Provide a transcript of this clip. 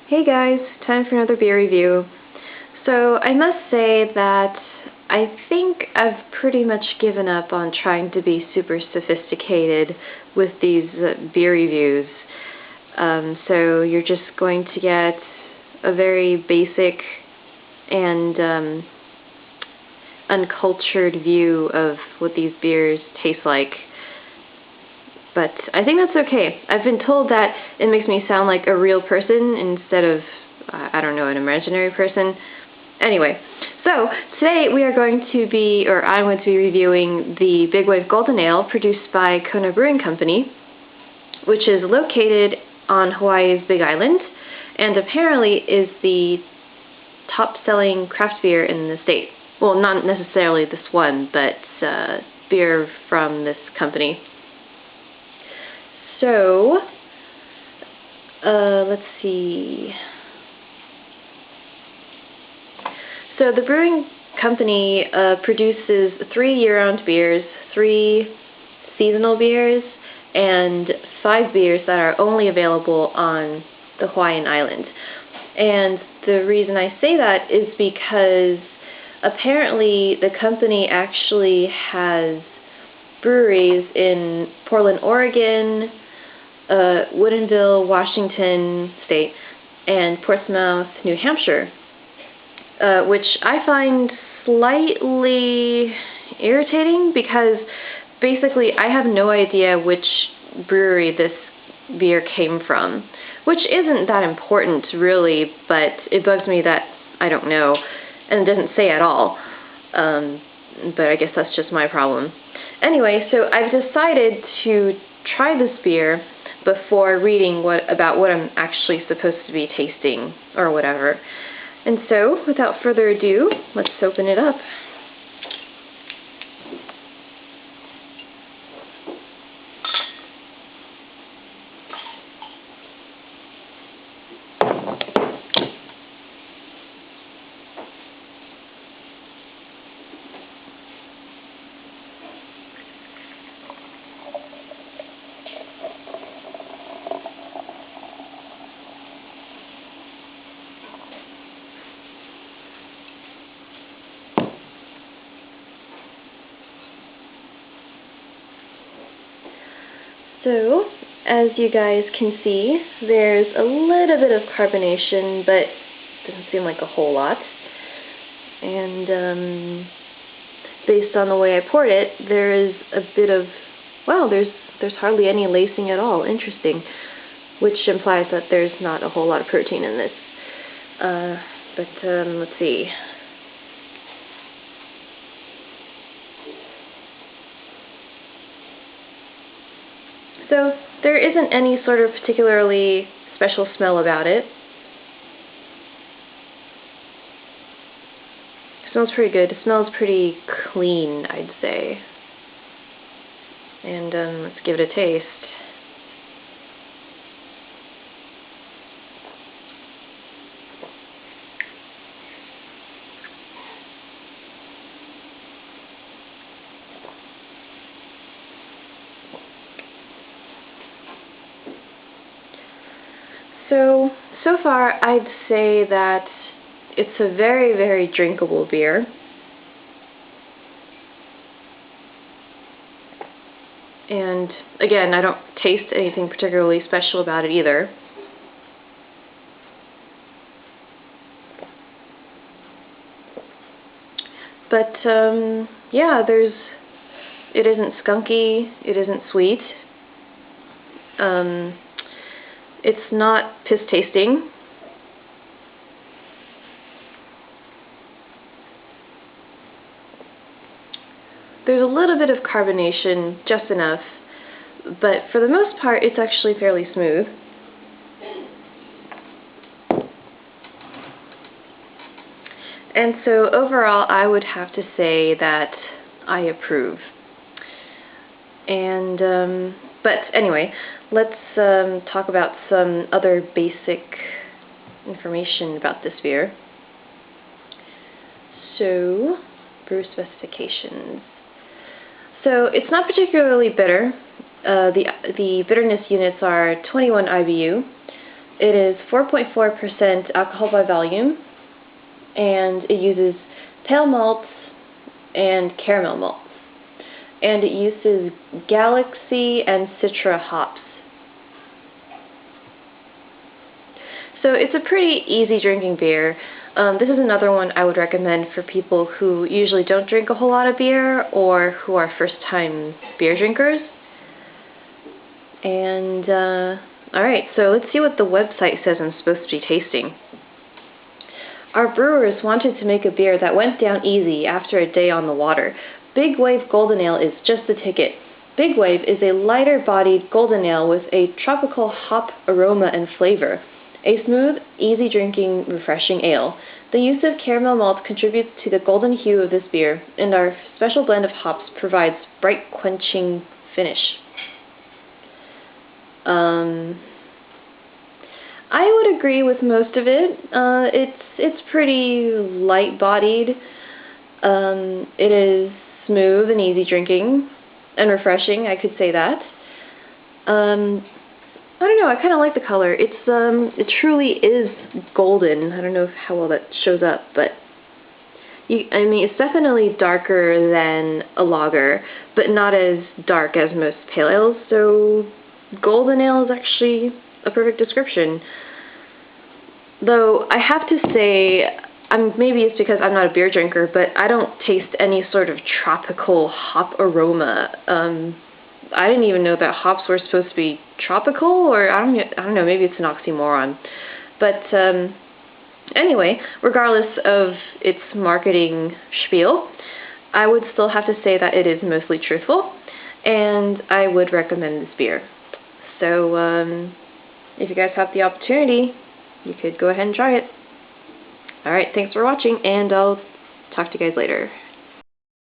Hey guys, time for another beer review. So I must say that I think I've pretty much given up on trying to be super sophisticated with these beer reviews. So you're just going to get a very basic and uncultured view of what these beers taste like. But I think that's okay. I've been told that it makes me sound like a real person instead of, I don't know, an imaginary person. Anyway, so today we are going to be, or I'm going to be reviewing the Big Wave Golden Ale produced by Kona Brewing Company, which is located on Hawaii's Big Island, and apparently is the top-selling craft beer in the state. Well, not necessarily this one, but beer from this company. So, let's see. So the brewing company produces 3 year-round beers, 3 seasonal beers, and 5 beers that are only available on the Hawaiian island. And the reason I say that is because apparently the company actually has breweries in Portland, Oregon, Woodinville, Washington State, and Portsmouth, New Hampshire, which I find slightly irritating because basically I have no idea which brewery this beer came from, which isn't that important really, but it bugs me that I don't know, and it doesn't say at all, but I guess that's just my problem. Anyway, so I've decided to try this beer before reading about what I'm actually supposed to be tasting or whatever. And so, without further ado, let's open it up. So, as you guys can see, there's a little bit of carbonation, but doesn't seem like a whole lot. And based on the way I poured it, there is a bit of, well, there's hardly any lacing at all. Interesting, which implies that there's not a whole lot of protein in this. Let's see. So there isn't any sort of particularly special smell about it. It smells pretty good. It smells pretty clean, I'd say. And let's give it a taste. So far I'd say that it's a very, very drinkable beer. And again, I don't taste anything particularly special about it either. But yeah, it isn't skunky, it isn't sweet. It's not piss tasting. There's a little bit of carbonation, just enough, but for the most part it's actually fairly smooth. And so overall I would have to say that I approve. And but anyway, let's talk about some other basic information about this beer. So, brew specifications. So it's not particularly bitter. The bitterness units are 21 IBU. It is 4.4% alcohol by volume, and it uses pale malts and caramel malts. And it uses Galaxy and Citra hops. So it's a pretty easy drinking beer. This is another one I would recommend for people who usually don't drink a whole lot of beer or who are first-time beer drinkers. And, alright, so let's see what the website says I'm supposed to be tasting. Our brewers wanted to make a beer that went down easy after a day on the water. Big Wave Golden Ale is just the ticket. Big Wave is a lighter-bodied golden ale with a tropical hop aroma and flavor. A smooth, easy-drinking, refreshing ale. The use of caramel malt contributes to the golden hue of this beer, and our special blend of hops provides bright, quenching finish. I would agree with most of it. It's pretty light-bodied. It is smooth and easy drinking and refreshing, I could say that. I don't know, I kind of like the color. It truly is golden. I don't know how well that shows up, but I mean, it's definitely darker than a lager, but not as dark as most pale ales, so golden ale is actually a perfect description. Though I have to say, maybe it's because I'm not a beer drinker, but I don't taste any sort of tropical hop aroma. I didn't even know that hops were supposed to be tropical, or I don't know, maybe it's an oxymoron. But anyway, regardless of its marketing spiel, I would still have to say that it is mostly truthful, and I would recommend this beer. So if you guys have the opportunity, you could go ahead and try it. Alright, thanks for watching, and I'll talk to you guys later.